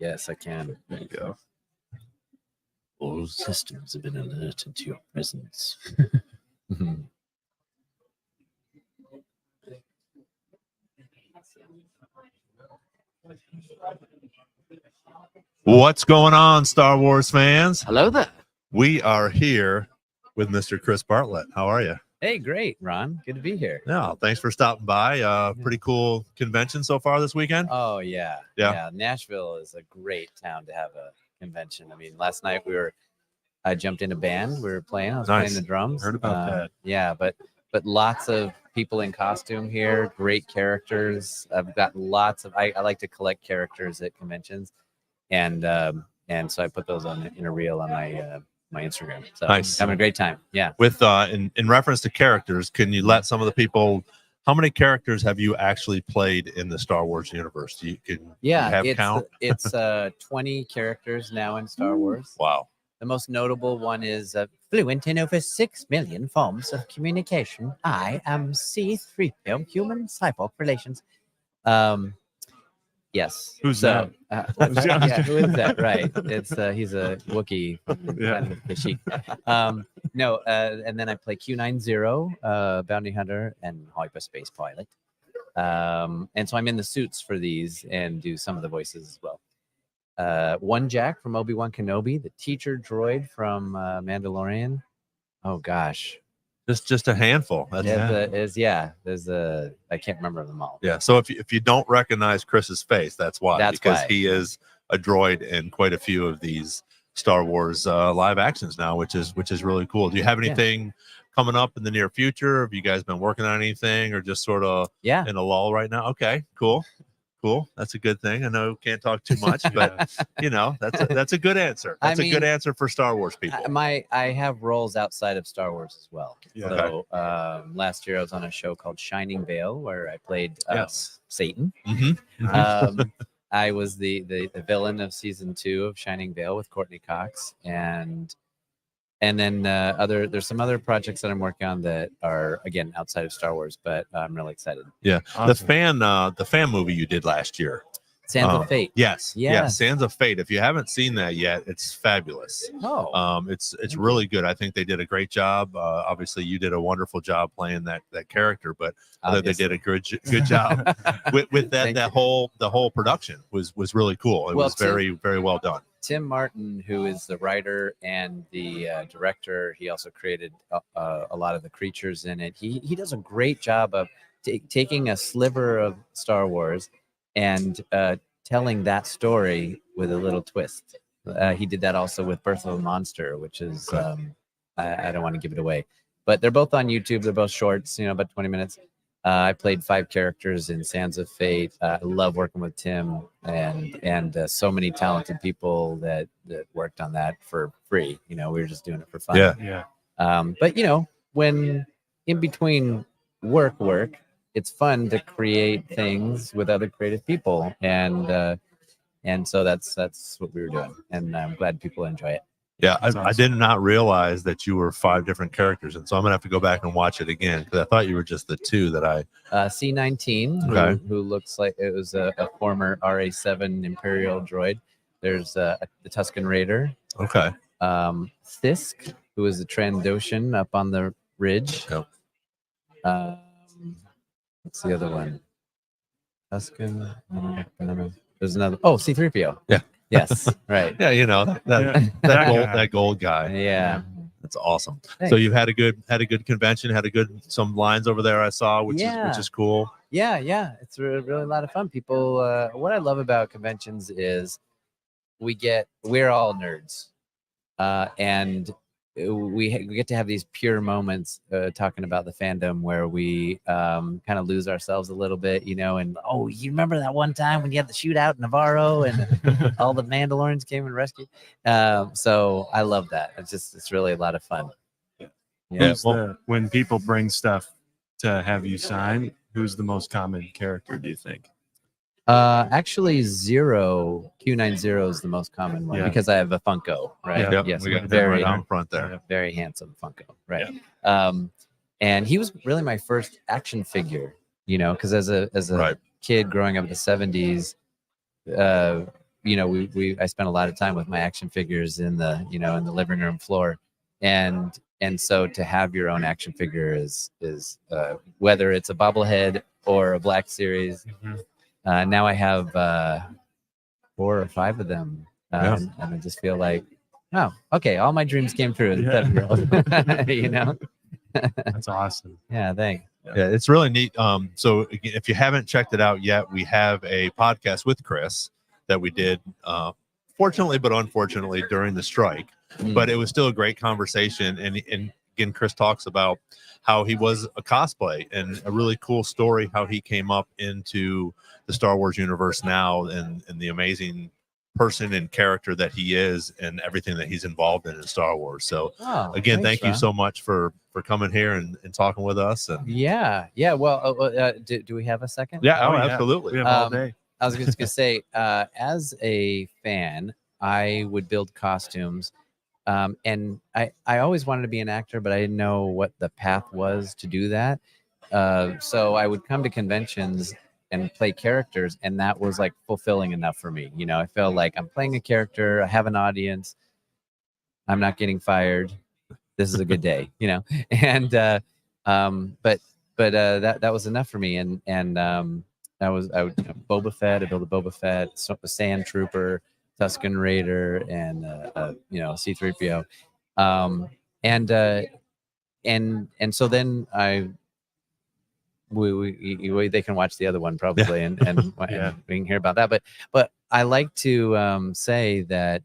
Yes, I can. There you go. All systems have been alerted to your presence. What's going on, Star Wars fans? Hello there. We are here with Mr. Chris Bartlett. How are you? Hey, great, Ron. Good to be here. Yeah, thanks for stopping by. Pretty cool convention so far this weekend. Oh, yeah. Yeah. Nashville is a great town to have a convention. I mean, last night I jumped in a band. We were playing. I was Nice. playing the drums. Heard about that. Yeah, but lots of people in costume here. Great characters. I've got lots of. I like to collect characters at conventions, and so I put those in a reel on my Instagram. So Nice. having a great time. Yeah. With in reference to characters, can you let some of the people? How many characters have you actually played in the Star Wars universe? Do you have count? It's 20 characters now in Star Wars. Wow. The most notable one is fluent in over 6 million forms of communication. I am C-3PO, human cyborg relations. Yes. Who's that? Who is that? Right. It's he's a Wookiee. And then I play Q90, bounty hunter, and hyperspace pilot. And so I'm in the suits for these and do some of the voices as well. One Jack from Obi-Wan Kenobi, the teacher droid from Mandalorian. Oh gosh, just a handful. I can't remember them all. Yeah. So if you don't recognize Chris's face, that's why. Because he is a droid in quite a few of these Star Wars live actions now, which is really cool. Do you have anything coming up in the near future? Have you guys been working on anything, or just sort of in a lull right now? Okay, cool. That's a good thing. I know can't talk too much, but that's a good answer. That's a good answer for Star Wars people. I have roles outside of Star Wars as well. Yeah. So last year I was on a show called Shining Veil where I played Satan. Mm-hmm. I was the villain of season 2 of Shining Veil with Courtney Cox, and then there's some other projects that I'm working on that are again outside of Star Wars, but I'm really excited. Yeah, awesome. The fan movie you did last year, Sands of Fate. Yes, Sands of Fate. If you haven't seen that yet, it's fabulous. It's really good. I think they did a great job. Obviously, you did a wonderful job playing that character, but I think they did a good job with that. The whole production was really cool. It was very well done. Tim Martin, who is the writer and the director, he also created a lot of the creatures in it. He does a great job of taking a sliver of Star Wars and telling that story with a little twist. He did that also with Birth of a Monster, which is I don't want to give it away, but they're both on YouTube. They're both shorts, about 20 minutes. I played 5 characters in Sands of Fate. I love working with Tim and so many talented people that worked on that for free. We were just doing it for fun. Yeah. But when in between work, it's fun to create things with other creative people, and so that's what we were doing, and I'm glad people enjoy it. Yeah, I did not realize that you were 5 different characters, and so I'm gonna have to go back and watch it again because I thought you were just the 2 that I. C-19, who looks like it was a former RA-7 Imperial droid. There's the Tusken Raider. Okay. Thisk, who is the Trandoshan up on the ridge. Yep. What's the other one? Tusken. There's another. Oh, C-3PO. Yeah. Yes, right. Yeah, that gold guy. Yeah, that's awesome. Thanks. So you had a good convention, some lines over there I saw, which is cool. Yeah, it's really a lot of fun. People, what I love about conventions is we're all nerds, and we get to have these pure moments talking about the fandom where we kind of lose ourselves a little bit, and you remember that one time when you had the shootout in Navarro and all the Mandalorians came and rescued. So I love that. It's really a lot of fun. When people bring stuff to have you sign, who's the most common character, do you think? Actually, Q90 is the most common one because I have a Funko, right? Yeah. Yes, we got very right out front there. Very handsome Funko, right? Yeah. And he was really my first action figure, because as a kid growing up in the 70s, I spent a lot of time with my action figures in the living room floor, and so to have your own action figure is whether it's a bobblehead or a Black Series. Now I have 4 or 5 of them, and I just feel like, oh, okay, all my dreams came true as a 7-year-old. That's awesome. Yeah, thanks. Yeah, it's really neat. So again, if you haven't checked it out yet, we have a podcast with Chris that we did, fortunately but unfortunately, during the strike. But it was still a great conversation. And again, Chris talks about how he was a cosplay, and a really cool story how he came up into the Star Wars universe now, and the amazing person and character that he is, and everything that he's involved in Star Wars. So again, thank you so much for coming here and talking with us. And well, do we have a second? Absolutely, we have all day. I was just gonna say, as a fan, I would build costumes, and I always wanted to be an actor, but I didn't know what the path was to do that. So I would come to conventions and play characters, and that was like fulfilling enough for me. I felt like I'm playing a character, I have an audience, I'm not getting fired, this is a good day, and but that was enough for me. And I would Boba Fett, I built a Boba Fett, Sand Trooper, Tusken Raider, and C-3PO, and so then they can watch the other one probably, and we can hear about that. But I like to say that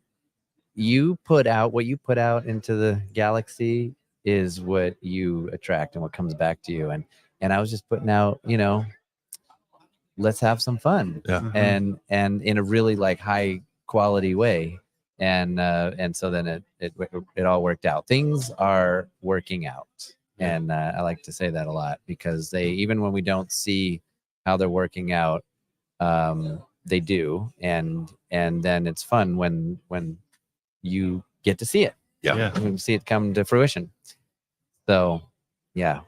you put out what you put out into the galaxy is what you attract and what comes back to you. And I was just putting out, let's have some fun, and in a really like high quality way, and so then it all worked out. Things are working out. And I like to say that a lot, because even when we don't see how they're working out, they do, and then it's fun when you get to see it. When you see it come to fruition. So, yeah.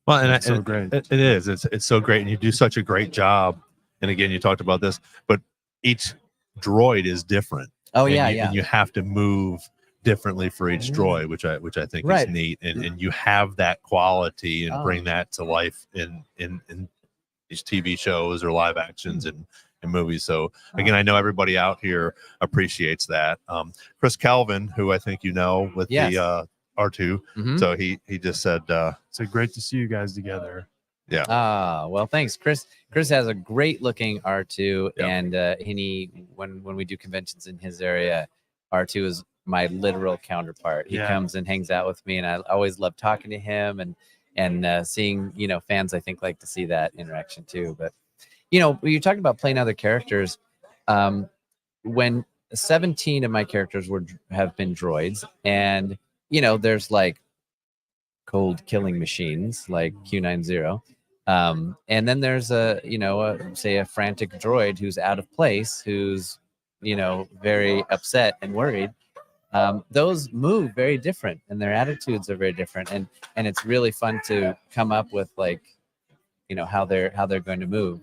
Well, and so great. It is. It's so great, and you do such a great job. And again, you talked about this, but each droid is different. And you have to move differently for each droid, which I think is neat, and you have that quality and bring that to life in these TV shows or live actions and movies. So again, I know everybody out here appreciates that. Chris Calvin, who I think with the R2, so he just said so great to see you guys together. Well, thanks, Chris. Chris has a great looking R2, and when we do conventions in his area, R2 is my literal counterpart. He comes and hangs out with me, and I always love talking to him and seeing, fans, I think, like to see that interaction too. But you talked about playing other characters. When 17 of my characters have been droids, and there's like cold killing machines like Q90, and then there's say a frantic droid who's out of place, who's very upset and worried. Those move very different, and their attitudes are very different, and it's really fun to come up with how they're going to move.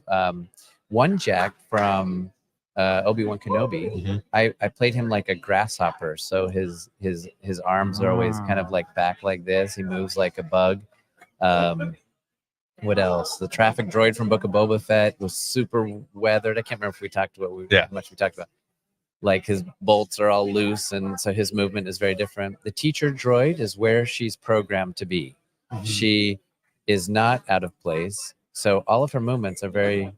One Jack from Obi-Wan Kenobi, I played him like a grasshopper, so his arms are always kind of like back like this. He moves like a bug. What else? The traffic droid from Book of Boba Fett was super weathered. I can't remember if we talked about how much we talked about. Like his bolts are all loose, and so his movement is very different. The teacher droid is where she's programmed to be. She is not out of place, so all of her movements are very,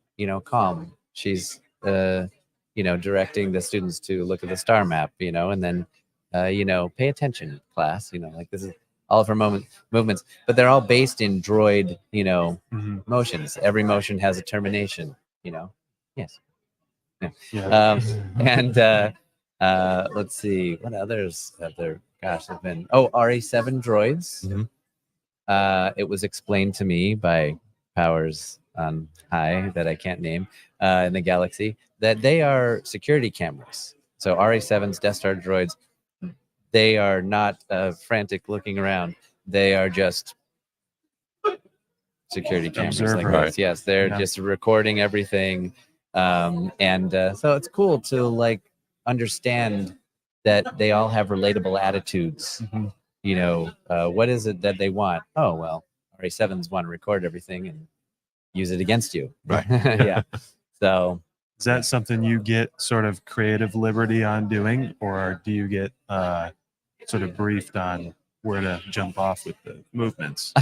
calm. She's, directing the students to look at the star map, and then, pay attention, class. Like this is all of her movements, but they're all based in droid, motions. Every motion has a termination. Yes. And let's see what others have there. Gosh, have been RA7 droids. It was explained to me by powers on high that I can't name in the galaxy that they are security cameras. So RA7's Death Star droids, they are not frantic looking around. They are just security cameras. Like this. Yes, they're just recording everything. So it's cool to like understand that they all have relatable attitudes. What is it that they want? Oh, well, RA7s want to record everything and use it against you. Right. Yeah. So is that something you get sort of creative liberty on doing, or do you get sort of briefed on where to jump off with the movements?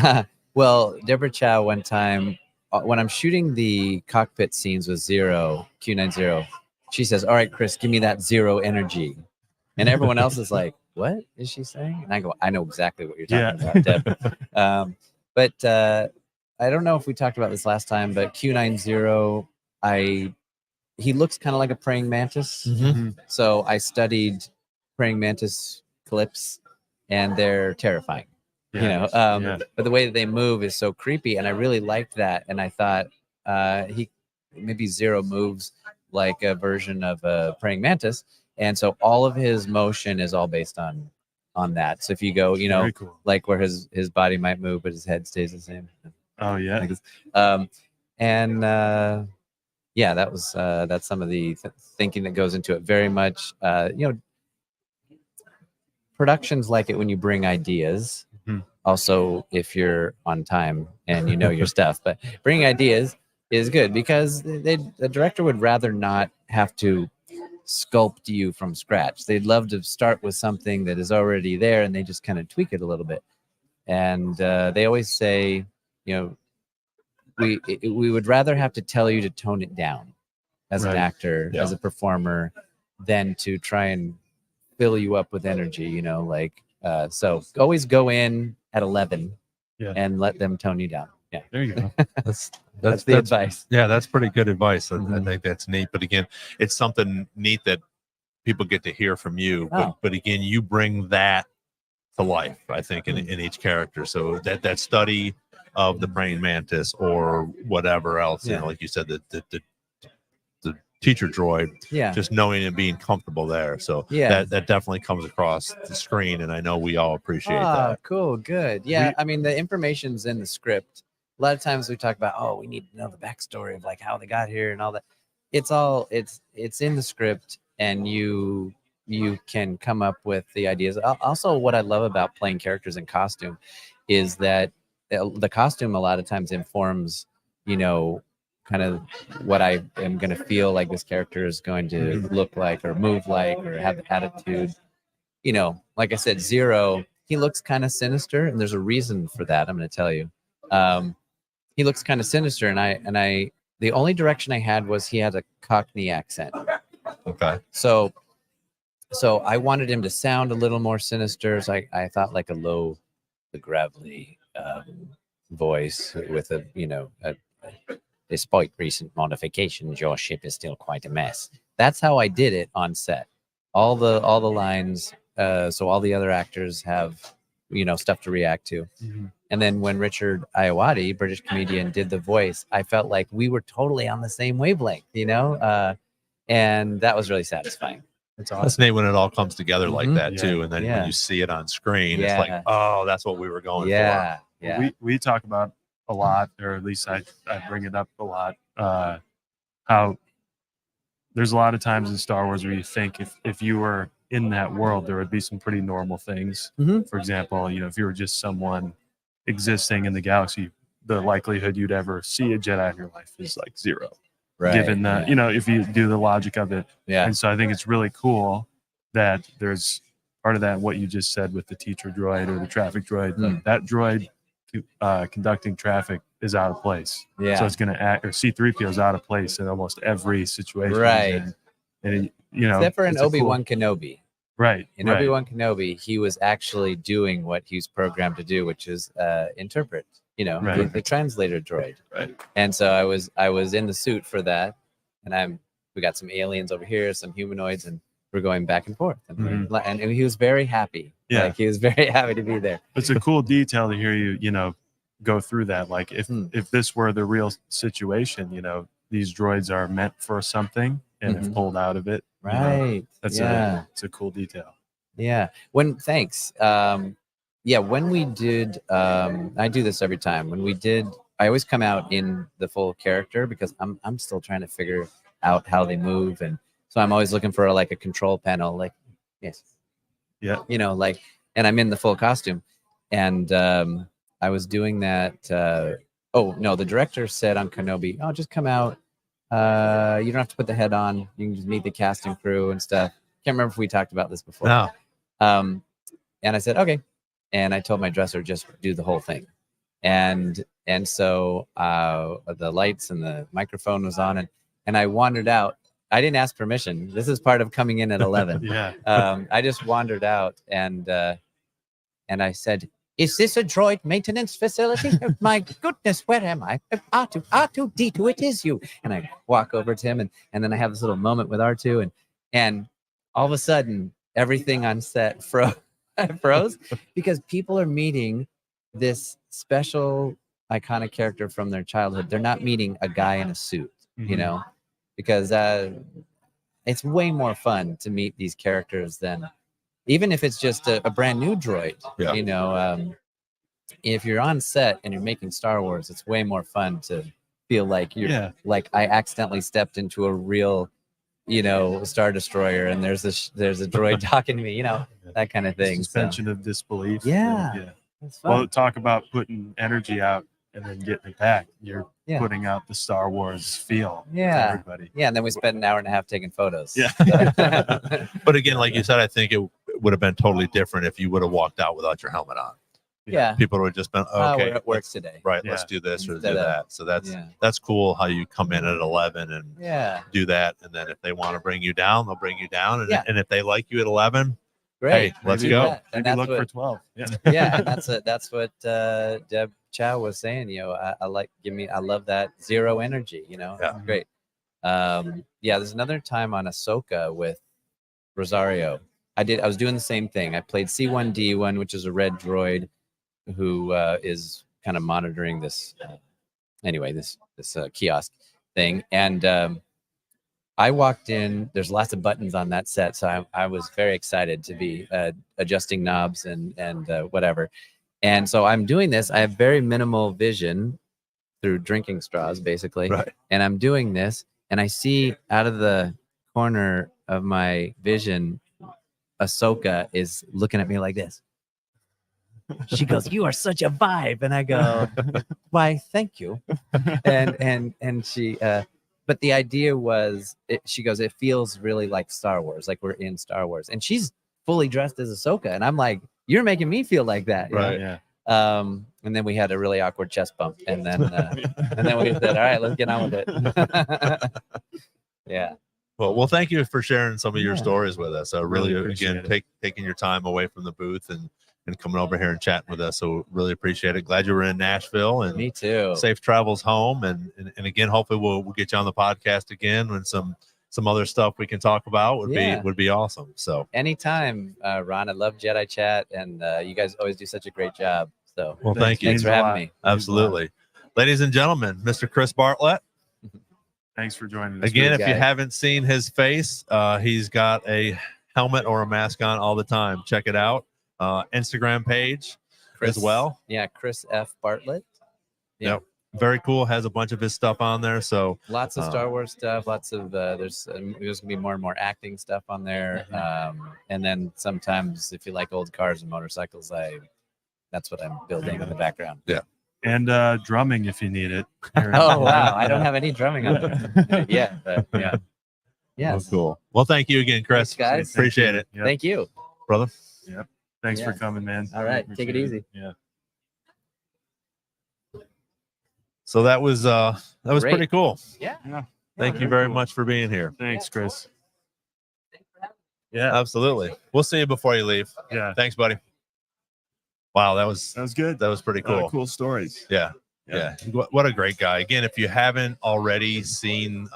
Well, Deborah Chow one time, when I'm shooting the cockpit scenes with Q90, she says, "All right, Chris, give me that zero energy." And everyone else is like, "What is she saying?" And I go, "I know exactly what you're talking about, Deb." But I don't know if we talked about this last time, but Q90, he looks kind of like a praying mantis. So I studied praying mantis clips, and they're terrifying. But the way that they move is so creepy, and I really liked that. And I thought maybe Zero moves like a version of a praying mantis, and so all of his motion is all based on that. So if you go, cool. like where his body might move, but his head stays the same. Oh yeah. That was that's some of the thinking that goes into it. Very much, productions like it when you bring ideas. Also, if you're on time and you know your stuff, but bringing ideas is good because the director would rather not have to sculpt you from scratch. They'd love to start with something that is already there and they just kind of tweak it a little bit. And they always say, we would rather have to tell you to tone it down as an actor, as a performer, than to try and fill you up with energy, so always go in at 11 and let them tone you down. Yeah, there you go. That's the advice. Yeah, that's pretty good advice. I think that's neat. But again, it's something neat that people get to hear from you. But again, you bring that to life, I think, in each character. So that study of the praying mantis or whatever else, like you said, the teacher droid, just knowing and being comfortable there. So that definitely comes across the screen, and I know we all appreciate that. Cool, good. Yeah, I mean, the information's in the script. A lot of times we talk about, we need to know the backstory of like how they got here and all that. It's in the script, and you can come up with the ideas. Also, what I love about playing characters in costume is that the costume a lot of times informs, kind of what I am going to feel like this character is going to look like or move like or have the attitude. Like I said, Zero, he looks kind of sinister, and there's a reason for that. I'm going to tell you. He looks kind of sinister, and I the only direction I had was he had a Cockney accent. Okay. So I wanted him to sound a little more sinister. So I thought like a gravelly voice with despite recent modifications, your ship is still quite a mess. That's how I did it on set. All the lines, so all the other actors have, stuff to react to. And then when Richard Iowati, British comedian, did the voice, I felt like we were totally on the same wavelength, and that was really satisfying. It's awesome. That's neat when it all comes together like that too. And then when you see it on screen, it's like, oh, that's what we were going for. Yeah. We talk about a lot, or at least I bring it up a lot, how there's a lot of times in Star Wars where you think if you were in that world, there would be some pretty normal things. For example, if you were just someone existing in the galaxy, the likelihood you'd ever see a Jedi in your life is like zero. Right. Given that, if you do the logic of it. Yeah. And so I think it's really cool that there's part of that, what you just said with the teacher droid or the traffic droid, like that droid conducting traffic is out of place. Yeah. So it's going to act, or C-3PO is out of place in almost every situation. Right. And except for in Obi-Wan Kenobi. Right. In Obi-Wan Kenobi, he was actually doing what he was programmed to do, which is interpret. The translator droid. Right. And so I was in the suit for that, and we got some aliens over here, some humanoids, and we're going back and forth. And he was very happy. Yeah. Like he was very happy to be there. It's a cool detail to hear you, go through that. Like if this were the real situation, these droids are meant for something and if pulled out of it. Right. It's a cool detail. Yeah. When we did, I do this every time. When we did, I always come out in the full character because I'm still trying to figure out how they move, and so I'm always looking for like a control panel, like yes, Yeah. you know, like, and I'm in the full costume, and I was doing that. Oh no, the director said on Kenobi, "Oh, just come out. You don't have to put the head on. You can just meet the cast and crew and stuff." Can't remember if we talked about this before. No. And I said, okay. And I told my dresser, just do the whole thing. And so the lights and the microphone was on, and I wandered out. I didn't ask permission. This is part of coming in at 11. Yeah. I just wandered out, and I said, "Is this a droid maintenance facility? My goodness, where am I? R2, it is you." And I walk over to him, and then I have this little moment with R2, and all of a sudden, everything on set froze because people are meeting this special, iconic character from their childhood. They're not meeting a guy in a suit, you know, because it's way more fun to meet these characters than even if it's just a brand new droid. Yeah. You know, if you're on set and you're making Star Wars, it's way more fun to feel like you're like I accidentally stepped into a real, you know, Star Destroyer, and there's a droid talking to me, you know, that kind of thing. Suspension of disbelief. Yeah. That's fun. Well, talk about putting energy out and then getting it back. You're putting out the Star Wars feel. To everybody. Yeah. And then we spent an hour and a half taking photos. Yeah. But again, like you said, I think it would have been totally different if you would have walked out without your helmet on. Yeah. People would have just been, okay, we're at work today. Right. Let's do this or do Instead of- that. So that's cool how you come in at 11 and do that. And then if they want to bring you down, they'll bring you down. And if they like you at 11, great. Hey, let's Maybe go. that. And Maybe that's look what, for 12. Yeah. yeah. And that's what Deb Chow was saying. You know, I love that zero energy, you know. Yeah. It's great. There's another time on Ahsoka with Rosario. I was doing the same thing. I played C1D1, which is a red droid who is kind of monitoring this this kiosk thing, and I walked in. There's lots of buttons on that set, so I was very excited to be adjusting knobs and whatever. And so I'm doing this. I have very minimal vision through drinking straws, basically. Right. And I'm doing this, and I see out of the corner of my vision, Ahsoka is looking at me like this. She goes, "You are such a vibe," and I go, "Why, thank you." And she, but the idea was, she goes, "It feels really like Star Wars, like we're in Star Wars." And she's fully dressed as Ahsoka, and I'm like, "You're making me feel like that." you know? Right. Yeah. And then we had a really awkward chest bump, and then we said, "All right, let's get on with it." Yeah. Well, thank you for sharing some of your stories with us. I really appreciate again, taking your time away from the booth and coming over here and chatting with us. So really appreciate it. Glad you were in Nashville, and Me too. safe travels home. And again, hopefully we'll get you on the podcast again when some other stuff we can talk about would be awesome. So Anytime, Ron. I love Jedi Chat, and you guys always do such a great job. So well, thank you. Thanks for having me. Absolutely. Ladies and gentlemen, Mr. Chris Bartlett. Thanks for joining us. Again, if guy. you haven't seen his face, he's got a helmet or a mask on all the time. Check it out. Instagram page as well. Yeah, Chris F. Bartlett. Yeah. Yep. Very cool. Has a bunch of his stuff on there. So Lots of Star Wars stuff. Lots of there's gonna be more and more acting stuff on there. And then sometimes, if you like old cars and motorcycles, that's what I'm building in the background. Yeah. And drumming if you need it. Oh wow, I don't have any drumming on there. Yeah, but yeah. Yes. Oh, cool. Well, thank you again, Chris. Thanks, guys. Appreciate it, Yep. Thank you. brother. Yep. Thanks for coming, man. All right, take it easy. Yeah. So that was Great. pretty cool. Yeah. Thank you very much for being here. Thanks, Chris. Yeah, absolutely. We'll see you before you leave. Yeah. Thanks, buddy. Wow, that was good. That was pretty cool. Cool stories. Yeah. What a great guy. Again, if you haven't already seen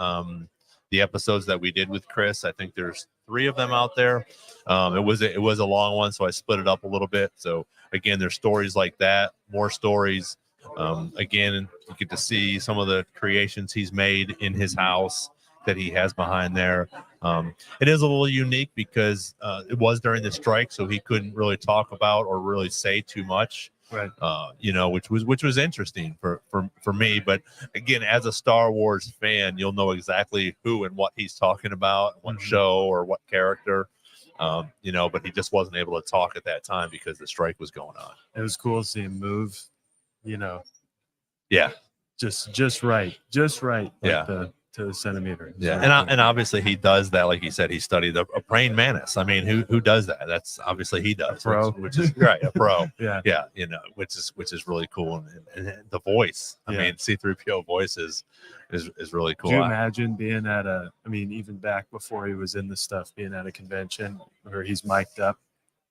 the episodes that we did with Chris, I think there's 3 of them out there. It was a long one, so I split it up a little bit. So again, there's stories like that, more stories. Again, you get to see some of the creations he's made in his house that he has behind there. It is a little unique because it was during the strike, so he couldn't really talk about or really say too much. Right. Which was interesting for me. But again, as a Star Wars fan, you'll know exactly who and what he's talking about, what show or what character. But he just wasn't able to talk at that time because the strike was going on. It was cool to see him move, Yeah. Just right. Yeah. To the centimeter. Yeah. And obviously he does that. Like he said, he studied a praying mantis. I mean, who does that? That's obviously he does. A pro. Which is right. A pro. Yeah. Yeah. Which is really cool. And the voice, I mean, C-3PO voice is really cool. Could you imagine being even back before he was in the stuff, being at a convention where he's mic'd up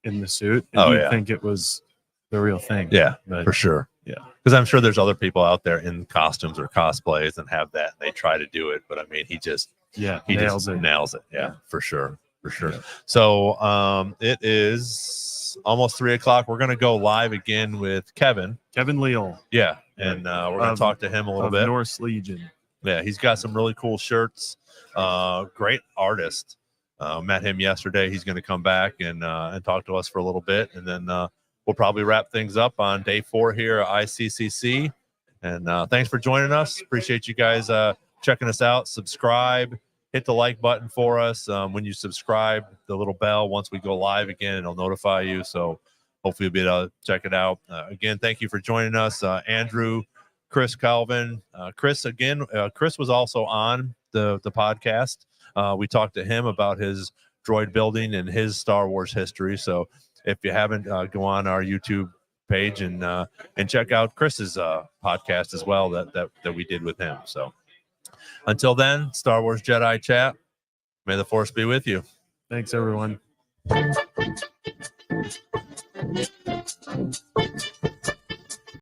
in the suit and you'd think it was the real thing. Yeah, but, for sure. Yeah. Because I'm sure there's other people out there in costumes or cosplays and have that. And they try to do it. But I mean, he nails it. Yeah, for sure. Yeah. So it is almost 3:00. We're going to go live again with Kevin Leal. Yeah. And we're going to talk to him a little bit. Norse Legion. Yeah. He's got some really cool shirts. Great artist. Met him yesterday. He's going to come back and talk to us for a little bit. And then we'll probably wrap things up on day 4 here at ICCC. And thanks for joining us. Appreciate you guys checking us out. Subscribe. Hit the like button for us. When you subscribe, the little bell, once we go live again, it'll notify you. So hopefully you'll be able to check it out. Again, thank you for joining us. Andrew, Chris, Calvin. Chris was also on the podcast. We talked to him about his droid building and his Star Wars history. So if you haven't, go on our YouTube page and check out Chris's podcast as well that we did with him. So until then, Star Wars Jedi Chat. May the Force be with you. Thanks, everyone.